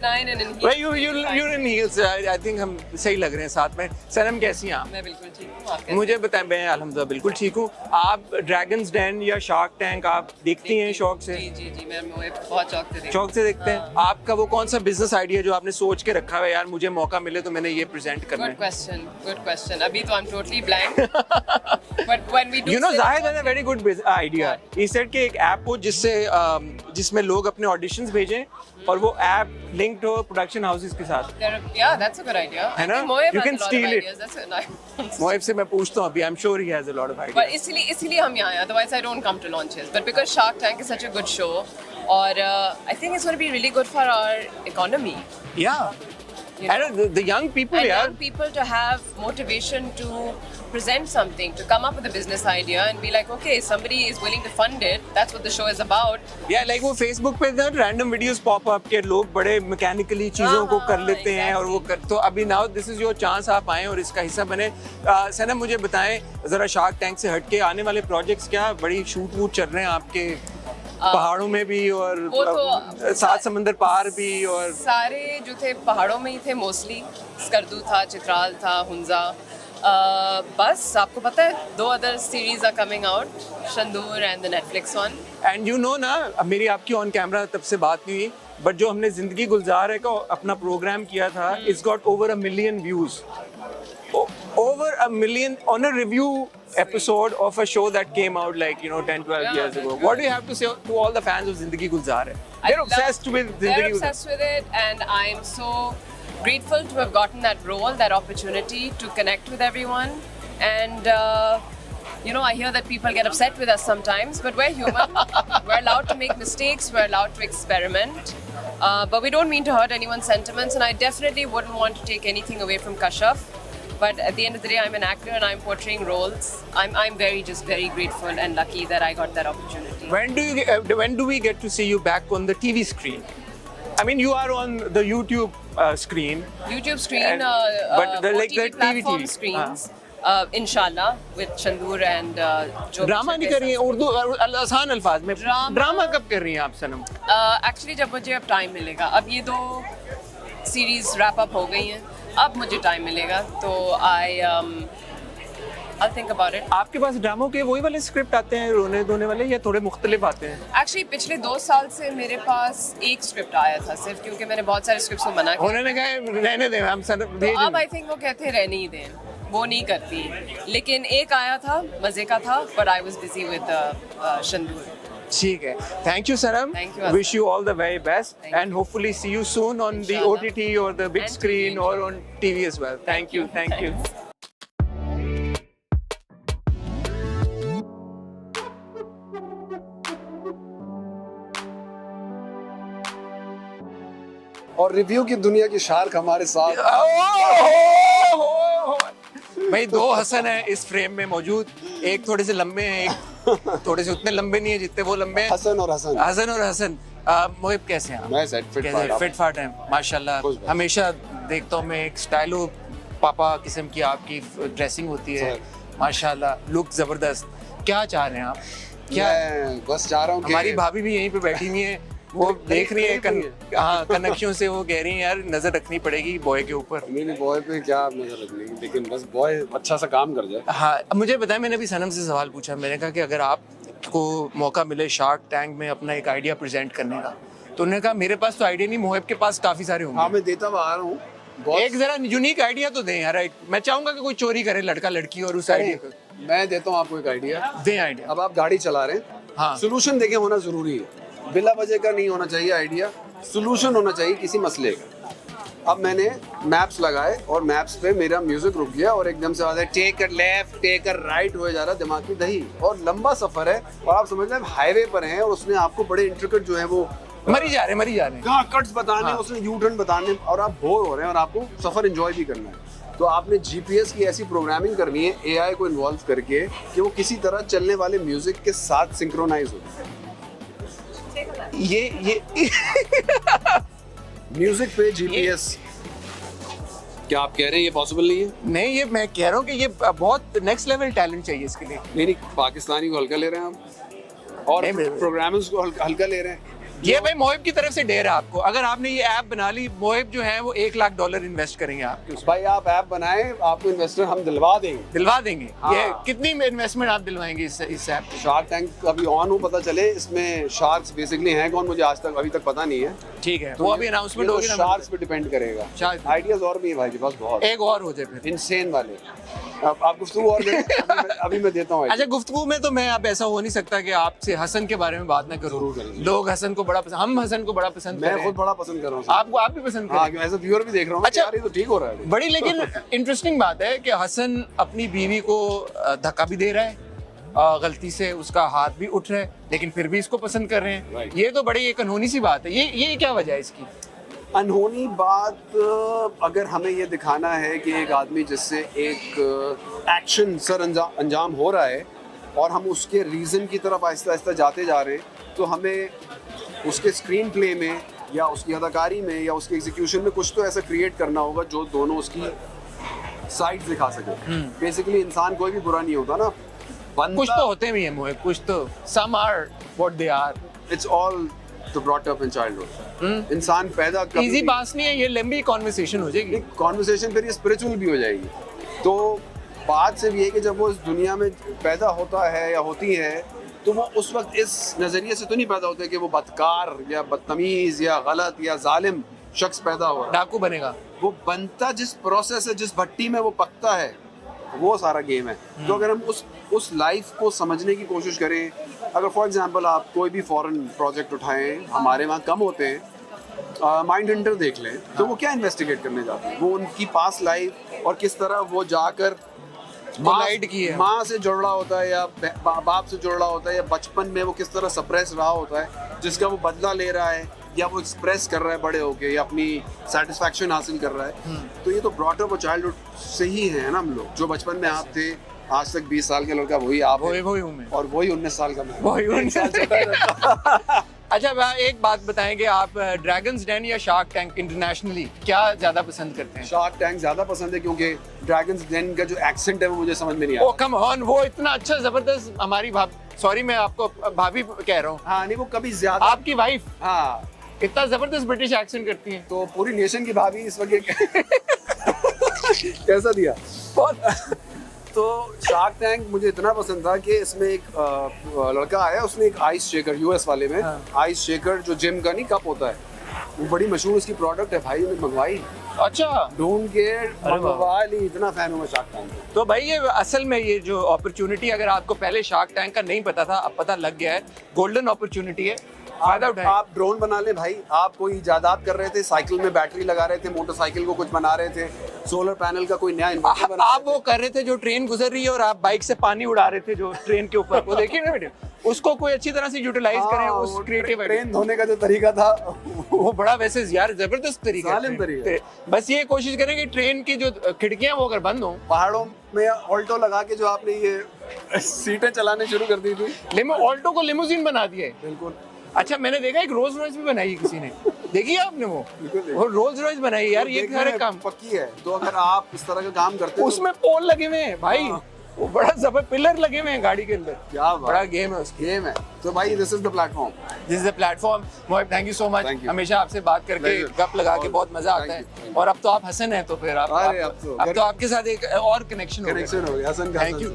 9 and in heels. Well, you're in heels. I think हम सही लग रहे हैं साथ में. सनम कैसी हैं आप? मैं बिल्कुल ठीक हूँ. आप कैसे? मुझे बताएं. मैं अल्हम्दुलिल्लाह बिल्कुल ठीक हूँ. आप ड्रैगन्स डेन या शार्क टैंक आप देखती हैं शौक से? जी मैं बहुत शौक से देखती हूँ. शौक से देखते हैं. आपका वो कौन सा बिजनेस आइडिया जो आपने सोच के रखा है, यार मुझे मौका मिले तो मैंने ये प्रेजेंट करना है? Good question. अभी तो I'm totally blank. But when we do, You know, Zahid has a very good idea. He said कि एक ऐप हो जिसमें लोग अपने ऑडिशंस भेजें और वो ऐप लिंक्ड हो प्रोडक्शन हाउसेस के साथ. Yeah, that's a good idea. है ना? You can steal it. Mohib से मैं पूछता हूँ अभी. I'm sure he has a lot of ideas. But इसलिए हम यहाँ हैं. Otherwise I don't come to launches. But because Shark Tank is such a good show, और I think it's going to be really good for our economy. Yeah. You know? And the young people, And yeah. young people to have motivation to present something, to come up with a business idea and be like, okay, somebody is willing to fund it. That's what the show is about. Yeah, like वो Facebook पे ना random videos pop up के लोग बड़े mechanically चीजों को कर लेते हैं और वो कर. तो अभी now this is your chance, आप आए और इसका हिस्सा बने. सनम मुझे बताएं जरा शार्क टैंक से हटके आने वाले प्रोजेक्ट्स क्या बड़ी शूट वूट चल रहे हैं आपके पहाड़ों में भी और तो सात समंदर पार भी? और सारे जो थे पहाड़ों में ही थे मोस्टली. स्कर्दू था, चित्राल था, हुंजा. बस आपको पता है 2 other series are coming out, Shandur and the Netflix one. And you know ना, मेरी आपकी ऑन कैमरा तब से बात नहीं हुई, बट जो हमने जिंदगी गुलजार है का अपना प्रोग्राम किया था, it's got over 1 million views. Over 1 million on a review episode of a show that came out like 10-12 years ago. What do you have to say to all the fans of Zindagi Gulzar hai? They're obsessed with Zindagi They're Gulzar. obsessed with it, and I'm so grateful to have gotten that role, that opportunity to connect with everyone. And I hear that people get upset with us sometimes, but we're human. We're allowed to make mistakes. We're allowed to experiment. But we don't mean to hurt anyone's sentiments, and I definitely wouldn't want to take anything away from Kashaf. But at the end of the day, I'm an actor and I'm portraying roles. I'm very grateful and lucky that I got that opportunity. When do we get to see you back on the TV screen? I mean, you are on the YouTube screen. YouTube screen, but the OTT platform TV screens. Inshallah, with Shandur and जो drama नहीं कर रही हैं उर्दू आसान अल्फाज में? Drama कब कर रही हैं आप सनम? एक्चुअली जब मुझे अब टाइम मिलेगा. अब ये 2 सीरीज रैप अप हो गई हैं. अब मुझे टाइम मिलेगा तो I'll think about it. आपके पास ड्रामों के वही वाले स्क्रिप्ट आते हैं रोने धोने वाले या थोड़े मुख्तलिफ आते हैं? एक्चुअली पिछले 2 साल से मेरे पास एक स्क्रिप्ट आया था सिर्फ, क्योंकि मैंने बहुत सारे स्क्रिप्ट्स को मना किया. उन्होंने कहा रहने दें, हम सर तो अब आई थिंक वो कहते हैं रहने ही दें, वो नहीं करती. लेकिन एक आया था, मजे का था, but I was busy with Shandur. ठीक है. Thank you Sanam. Thank you. Wish you all the very best Thank you. And hopefully see you soon on the Inshallah. OTT और the big And screen TV. और on TV as well. Thank you. Thank you. और review की दुनिया की shark हमारे साथ. भाई 2 हसन हैं इस फ्रेम में मौजूद. एक थोड़े से लंबे हैं, एक थोड़े से उतने लंबे नहीं है जितने वो लंबे हैं. हसन और हसन. हसन और हसन. मोहिब कैसे हैं आप? मैं सेट फिट फाट. फिट फाट हैं माशाल्लाह. खुश बात. हमेशा देखता हूँ मैं एक स्टाइलो पापा किस्म की आपकी ड्रेसिंग होती है माशाल्लाह. लुक जबरदस्त. क्या चाह रहे हैं आप? क्या मैं बस चाह रहा हूँ कि हमारी भाभी भी यहीं पे बैठी हुई है, वो देख रही है हाँ कनेक्शन से. वो कह रही है यार नजर रखनी पड़ेगी बॉय के ऊपर. मेरी बॉय पे क्या आप नजर रखनी है, लेकिन बस बॉय अच्छा सा काम कर जाए. हाँ मुझे बताया, मैंने भी सनम से सवाल पूछा. मैंने कहा कि अगर आपको मौका मिले शार्क टैंक में अपना एक आइडिया प्रेजेंट करने का, तो उन्होंने कहा मेरे पास तो आइडिया नहीं, मोहिब के पास काफी सारे हाँ होंगे. मैं देता हुआ आ रहा हूँ. एक जरा यूनिक आइडिया तो दें यार. मैं चाहूंगा कि कोई चोरी करे लड़का लड़की और उस आइडिया को मैं देता हूँ आपको एक आइडिया. दें आइडिया. अब आप गाड़ी चला रहे हैं, हाँ. सोल्यूशन देके होना जरूरी है. बिला वजह का नहीं होना चाहिए आइडिया. सोल्यूशन होना चाहिए किसी मसले का. अब मैंने मैप्स लगाए और मैप्स पे मेरा म्यूजिक रुक गया और एकदम से आवाज take a left take a right हो जा रहा. दिमाग की दही. और लंबा सफर है और आप समझ लें हाईवे पर हैं और उसने आपको बड़े इंट्रिकेट जो है वो मरी जा रहे कहाँ कट्स बताने, हाँ. उसने यू टर्न बताने, और आप बोर हो रहे हैं और आपको सफर एंजॉय भी करना है. तो आपने जीपीएस की ऐसी प्रोग्रामिंग करनी है एआई को इन्वॉल्व करके कि वो किसी तरह चलने वाले म्यूजिक के साथ सिंक्रोनाइज हो. ये म्यूजिक पे जीपीएस. क्या आप कह रहे हैं ये पॉसिबल नहीं है? नहीं, ये मैं कह रहा हूँ कि ये बहुत नेक्स्ट लेवल टैलेंट चाहिए इसके लिए. नहीं, पाकिस्तानी को हल्का ले रहे हैं आप और नहीं, प्रोग्रामर्स को हल्का ले रहे हैं. ये भाई मोहिब की तरफ से डेयर है आपको, अगर आपने ये ऐप बना ली, मोहिब जो है वो $1 लाख इन्वेस्ट करेंगे आपके उसमें। भाई आप ऐप बनाएं, आपको इन्वेस्टर हम दिलवा देंगे। दिलवा देंगे? हाँ। ये कितनी इन्वेस्टमेंट आप दिलवाएंगे इस ऐप पे? शार्क टैंक अभी ऑन हो, पता चले इसमें शार्क्स बेसिकली हैं कौन, मुझे आज तक अभी तक पता नहीं है। ठीक है, वो अभी अनाउंसमेंट होगी ना। शार्क्स पे डिपेंड करेगा। शार्क आइडियाज और भी है भाई के पास बहुत, एक और हो जाए फिर। इनसेन वाले। अब आप गुफ्तगू और दें, अभी मैं देता हूँ। अच्छा, गुफ्तगू में तो मैं अब ऐसा हो नहीं सकता कि आपसे हसन के बारे में बात ना करूँ। जरूर करेंगे। लोग हसन को बड़ा पसंद, हम हसन को बड़ा पसंद कर मैं रहे खुद हैं। बड़ा पसंद कर रहा हूँ। आपको, आप भी पसंद हाँ, करें? एज अ व्यूअर भी देख रहा हूँ। अच्छा, यार ये तो ठीक हो रहा है। बड़ी लेकिन इंटरेस्टिंग बात है कि हसन अपनी बीवी को धक्का भी दे रहा है, गलती से उसका हाथ भी उठ रहा है, लेकिन फिर भी इसको पसंद कर रहे हैं। Right. ये तो बड़ी एक अनहोनी सी बात है। ये क्या वजह है इसकी? अनहोनी बात, अगर हमें ये दिखाना है कि एक आदमी जिससे एक एक्शन सर अंजाम हो रहा है और हम उसके रीज़न की तरफ आहिस्ता आहिस्ता जाते जा रहे हैं, तो हमें उसके स्क्रीन प्ले में या उसकी अदाकारी में या उसके एग्जीक्यूशन में कुछ तो ऐसा क्रिएट करना होगा जो दोनों उसकी साइड दिखा सके। बेसिकली इंसान कोई भी बुरा नहीं होता ना, कुछ तो होते भी हैं मोहिब, कुछ तो some are what they are। It's all the brought up in childhood. इंसान पैदा इजी बात नहीं है, ये लंबी कॉन्वर्सेशन हो जाएगी। कॉन्वर्सेशन फिर ये स्पिरिचुअल भी हो जाएगी। तो बात सिर्फ ये है कि जब वो इस दुनिया में पैदा होता है या होती है, तो वो उस वक्त इस नज़रिए से तो नहीं पैदा होते कि वो बदकार या बदतमीज़ या गलत या जालिम शख्स पैदा हो रहा है। डाकू बनेगा। वो बनता जिस प्रोसेस है, जिस भट्टी में वो पकता है, वो सारा गेम है। तो अगर हम उस लाइफ को समझने की कोशिश करें, अगर फॉर एग्जांपल आप कोई भी फॉरेन प्रोजेक्ट उठाएं, हमारे वहाँ कम होते हैं, माइंड हंटर देख लें, तो वो क्या इन्वेस्टिगेट करने जाते हैं, वो उनकी पास्ट लाइफ और किस तरह वो जाकर माँ से जुड़ रहा होता है या बाप से जुड़ रहा होता है, या बचपन में वो किस तरह सप्रेस रहा होता है जिसका वो बदला ले रहा है, या वो एक्सप्रेस कर रहा है बड़े होके, या अपनी सेटिस्फैक्शन हासिल कर रहा है। तो ये तो ब्रॉट अप और चाइल्डहुड से ही है ना हम लोग। जो बचपन में आप थे, आज तक 20 साल के लड़का वही आप हैं, वही हूँ मैं, और वही 19 साल का मैं, वही 19 साल छोटा। अच्छा, एक बात बताएंगे, आप ड्रैगन्स डेन या शार्क टैंक इंटरनेशनली क्या ज्यादा पसंद करते हैं? शार्क टैंक ज्यादा पसंद है, क्योंकि ड्रैगन्स डेन का जो एक्सेंट है वो मुझे समझ में नहीं ओ आता। कम ऑन, वो इतना अच्छा जबरदस्त, हमारी सॉरी मैं आपको भाभी कह रहा हूँ, हाँ नहीं, वो कभी ज्यादा, आपकी वाइफ हाँ इतना जबरदस्त ब्रिटिश एक्सेंट करती हैं। तो पूरी नेशन की भाभी इस वक्त कैसा दिया। तो शार्क टैंक मुझे इतना पसंद था कि इसमें एक लड़का आया, उसने एक आइस शेकर, यूएस वाले में आइस शेकर जो जिम का नहीं कप होता है, वो बड़ी मशहूर उसकी प्रोडक्ट है भाई, ने मंगवाई, अच्छा ढूंढ के मंगवा ली। इतना फैन हूँ मैं शार्क टैंक का। तो भाई ये असल में ये जो अपॉर्चुनिटी, अगर आपको पहले शार्क टैंक का नहीं पता था, अब पता लग गया है, गोल्डन अपॉर्चुनिटी है, फायदा उठाएं। आप ड्रोन बना ले भाई, आप कोई इजादात कर रहे थे, साइकिल में बैटरी लगा रहे थे, मोटरसाइकिल को कुछ बना रहे थे, सोलर पैनल का कोई नया इन्वर्टर बना आप वो कर रहे थे जो ट्रेन गुजर रही है और आप बाइक से पानी उड़ा रहे थे जो ट्रेन के ऊपर, वो देखिए ना बेटे, उसको कोई अच्छी तरह से यूटिलाइज करें उस क्रिएटिव ट्रेन धोने का जो तरीका था वो बड़ा वैसे यार जबरदस्त तरीका जालिम तरीका। बस ये कोशिश करें कि ट्रेन की जो खिड़कियां वो अगर बंद हो, पहाड़ों में ऑल्टो लगा के जो आपने ये सीटें चलाने शुरू कर दी थी, ऑल्टो को लिमोजिन बना दिया है। बिल्कुल। अच्छा, मैंने देखा एक रोल्स रॉयस भी बनाई है किसी ने, देखी है आपने? वो रोल्स रॉयस बनाई है यार, ये सारे काम पक्की है। तो अगर आप इस तरह का काम करते हो, उसमें पोल लगे हुए हैं भाई, वो बड़ा जबर पिलर लगे हुए हैं गाड़ी के अंदर, क्या बड़ा गेम है उसकी। गेम है। तो भाई this is the platform, this is the platform. Mohib, thank you so much, हमेशा आपसे बात करके गप लगा के बहुत मजा आता है, और अब तो आप हसन हैं, तो फिर आप अरे अब तो आपके साथ एक और कनेक्शन हो गया, हसन का। Thank you.